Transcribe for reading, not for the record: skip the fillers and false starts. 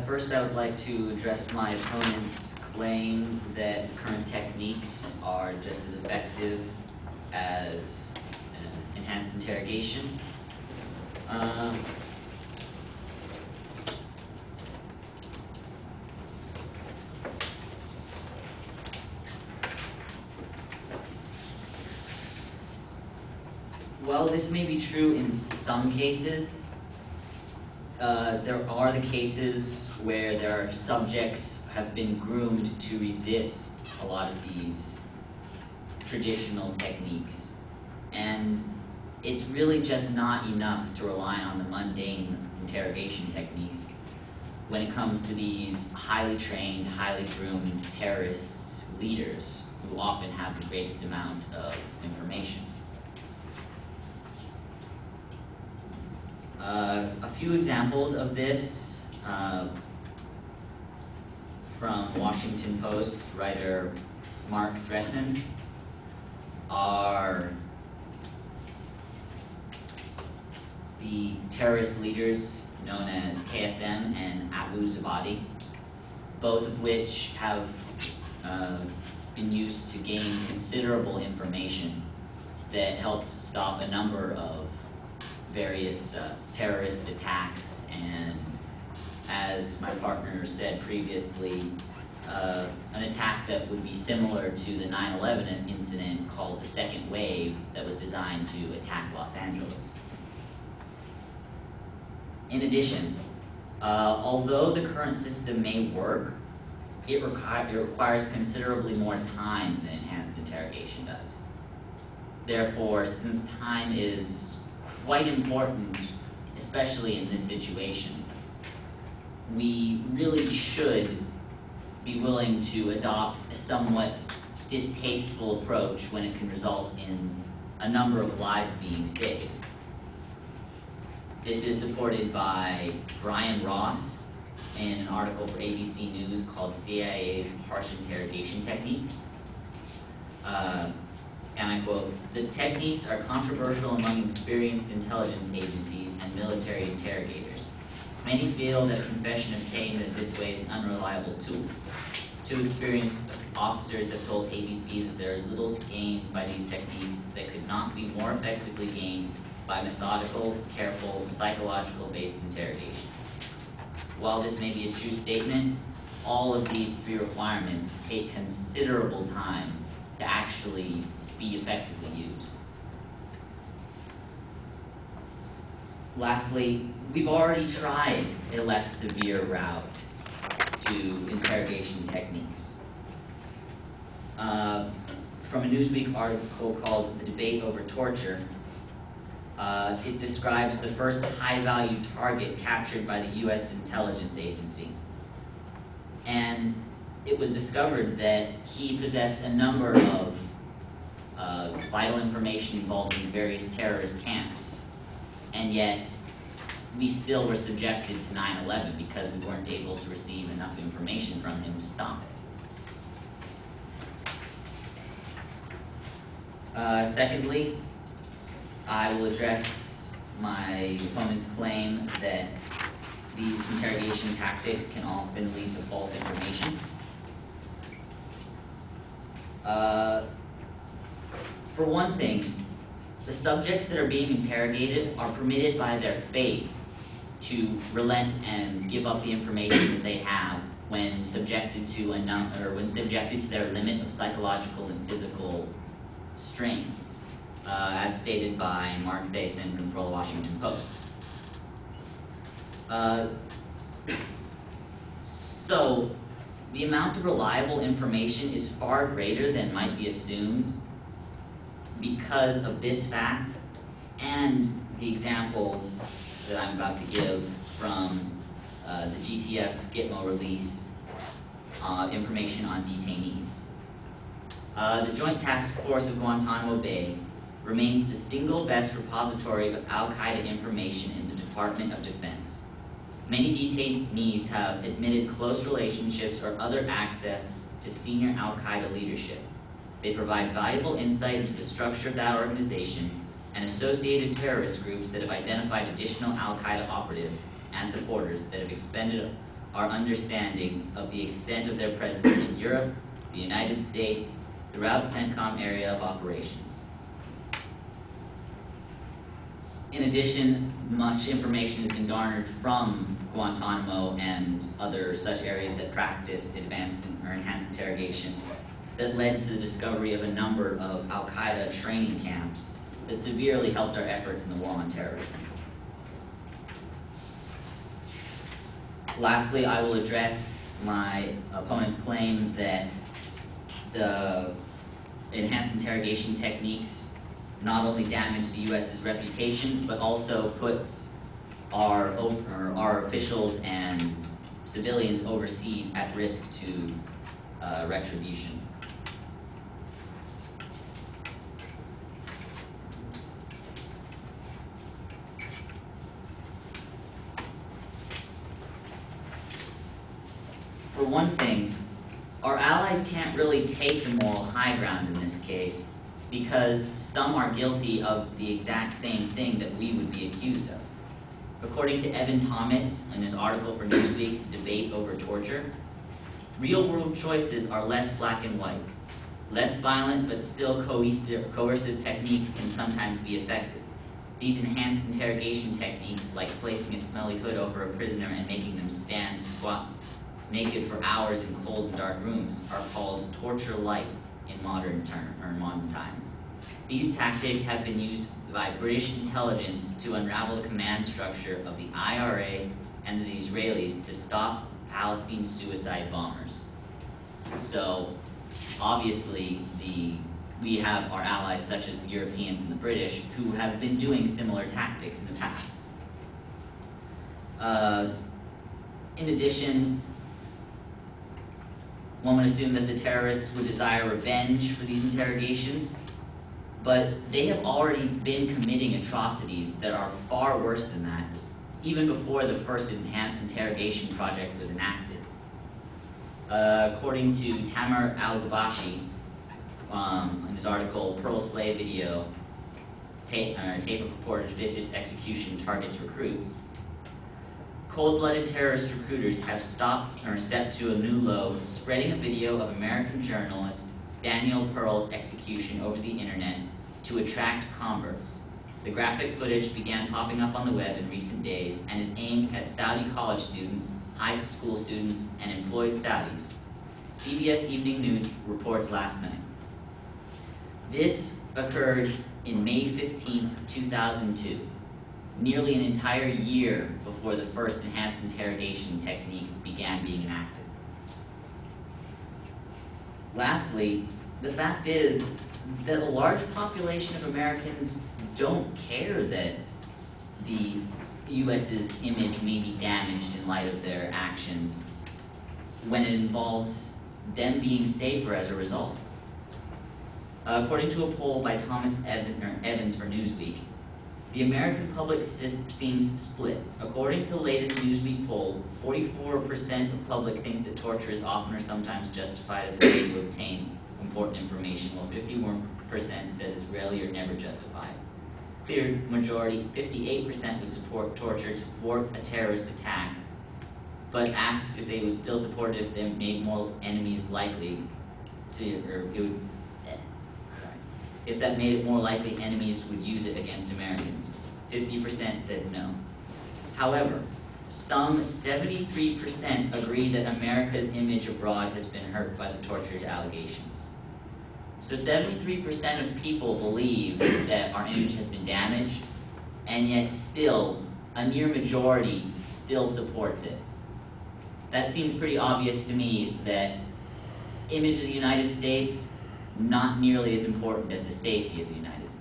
First, I would like to address my opponent's claim that current techniques are just as effective as enhanced interrogation. While this may be true in some cases, there are the cases where their subjects have been groomed to resist a lot of these traditional techniques. And it's really just not enough to rely on the mundane interrogation techniques when it comes to these highly trained, highly groomed terrorist leaders who often have the greatest amount of information. A few examples of this from Washington Post writer Mark Thresson are the terrorist leaders known as KSM and Abu Zabadi, both of which have been used to gain considerable information that helped stop a number of various terrorist attacks, and as my partner said previously, an attack that would be similar to the 9/11 incident called the Second Wave that was designed to attack Los Angeles. In addition, although the current system may work, it requires considerably more time than enhanced interrogation does. Therefore, since time is quite important, especially in this situation, we really should be willing to adopt a somewhat distasteful approach when it can result in a number of lives being saved. This is supported by Brian Ross in an article for ABC News called CIA's Harsh Interrogation Techniques. And I quote, "The techniques are controversial among experienced intelligence agencies and military interrogators. Many feel that a confession obtained in this way is an unreliable tool. Two experienced officers have told ABC that there is little to gain by these techniques that could not be more effectively gained by methodical, careful, psychological-based interrogation. While this may be a true statement, all of these three requirements take considerable time to actually be effectively used." Lastly, we've already tried a less severe route to interrogation techniques. From a Newsweek article called "The Debate Over Torture," it describes the first high-value target captured by the U.S. intelligence agency. And it was discovered that he possessed a number of vital information involving various terrorist camps, and yet we still were subjected to 9/11 because we weren't able to receive enough information from him to stop it. Secondly, I will address my opponent's claim that these interrogation tactics can often lead to false information. For one thing, the subjects that are being interrogated are permitted by their fate to relent and give up the information that they have when subjected to their limit of psychological and physical strain, as stated by Mark Thresson for the Washington Post. So, the amount of reliable information is far greater than might be assumed because of this fact and the examples that I'm about to give from the GTF Gitmo release information on detainees. The Joint Task Force of Guantanamo Bay remains the single best repository of al-Qaeda information in the Department of Defense. Many detainees have admitted close relationships or other access to senior al-Qaeda leadership. They provide valuable insight into the structure of that organization and associated terrorist groups that have identified additional al-Qaeda operatives and supporters that have expended our understanding of the extent of their presence in Europe, the United States, throughout the CENTCOM area of operations. In addition, much information has been garnered from Guantanamo and other such areas that practice advanced or enhanced interrogation that led to the discovery of a number of al-Qaeda training camps that severely helped our efforts in the war on terrorism. Lastly, I will address my opponent's claim that the enhanced interrogation techniques not only damage the U.S.'s reputation, but also puts our officials and civilians overseas at risk to retribution. For one thing, our allies can't really take the moral high ground in this case because some are guilty of the exact same thing that we would be accused of. According to Evan Thomas in his article for Newsweek, Debate Over Torture, real-world choices are less black and white. Less violent but still coercive techniques can sometimes be effective. These enhanced interrogation techniques, like placing a smelly hood over a prisoner and making them stand squat naked for hours in cold and dark rooms, are called torture-light in modern times. These tactics have been used by British intelligence to unravel the command structure of the IRA and the Israelis to stop Palestine suicide bombers. So, obviously, we have our allies such as the Europeans and the British who have been doing similar tactics in the past. In addition, one would assume that the terrorists would desire revenge for these interrogations, but they have already been committing atrocities that are far worse than that, even before the first enhanced interrogation project was enacted. According to Tamer Al-Zabashi, in his article, Pearl Slave Video, Tape of Purported Vicious Execution Targets Recruits, cold-blooded terrorist recruiters have stepped to a new low, spreading a video of American journalist Daniel Pearl's execution over the internet to attract converts. The graphic footage began popping up on the web in recent days and is aimed at Saudi college students, high school students, and employed Saudis. CBS Evening News reports last night. This occurred in May 15, 2002. Nearly an entire year before the first enhanced interrogation technique began being enacted. Lastly, the fact is that a large population of Americans don't care that the U.S.'s image may be damaged in light of their actions when it involves them being safer as a result. According to a poll by Thomas Evans for Newsweek, the American public seems split. According to the latest Newsweek poll, 44% of public think that torture is often or sometimes justified as a way to obtain important information, while 51% says it's rarely or never justified. Clear majority, 58%, would support torture to thwart a terrorist attack, but asked if they would still support it if they made more enemies likely to, or it would, if that made it more likely enemies would use it against Americans. 50% said no. However, some 73% agree that America's image abroad has been hurt by the torture allegations. So 73% of people believe that our image has been damaged, and yet still, a near majority still supports it. That seems pretty obvious to me that image of the United States not nearly as important as the safety of the United States.